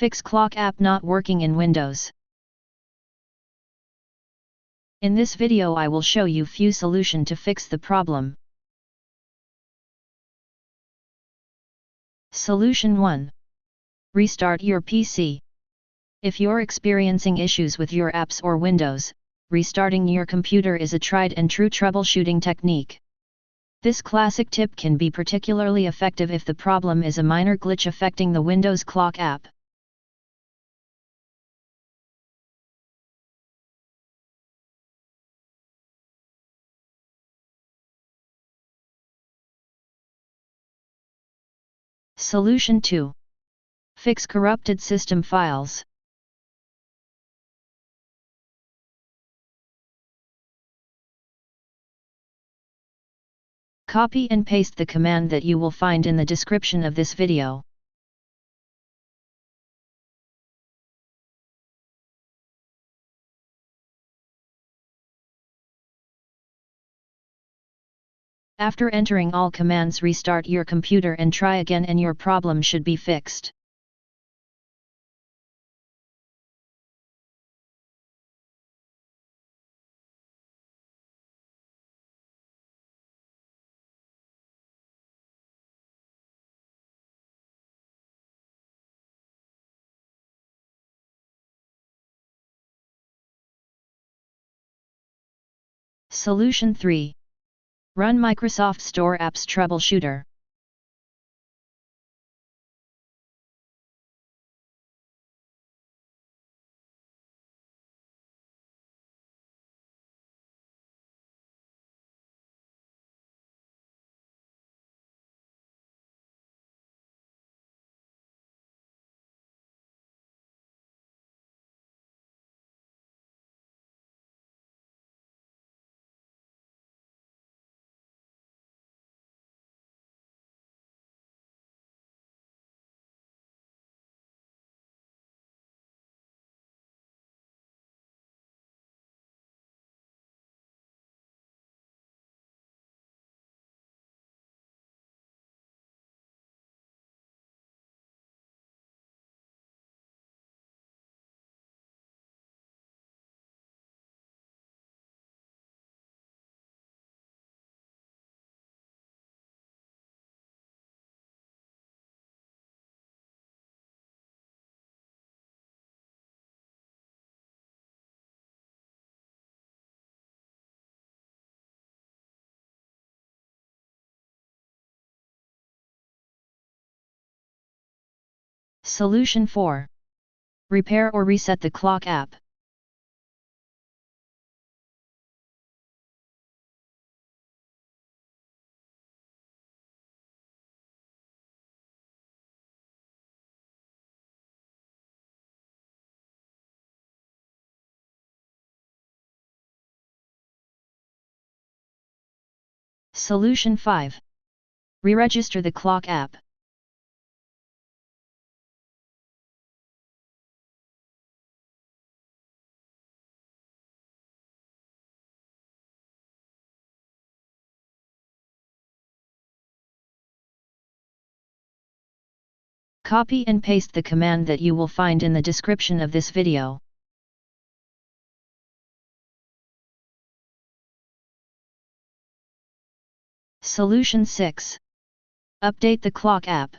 Fix clock app not working in Windows. In this video I will show you few solution to fix the problem. Solution 1. Restart your PC. If you're experiencing issues with your apps or Windows, restarting your computer is a tried and true troubleshooting technique. This classic tip can be particularly effective if the problem is a minor glitch affecting the Windows clock app. Solution 2. Fix corrupted system files. Copy and paste the command that you will find in the description of this video. After entering all commands, restart your computer and try again, and your problem should be fixed. Solution 3. Run Microsoft Store Apps Troubleshooter. Solution 4. Repair or reset the clock app. Solution 5. Re-register the clock app. Copy and paste the command that you will find in the description of this video. Solution 6. Update the clock app.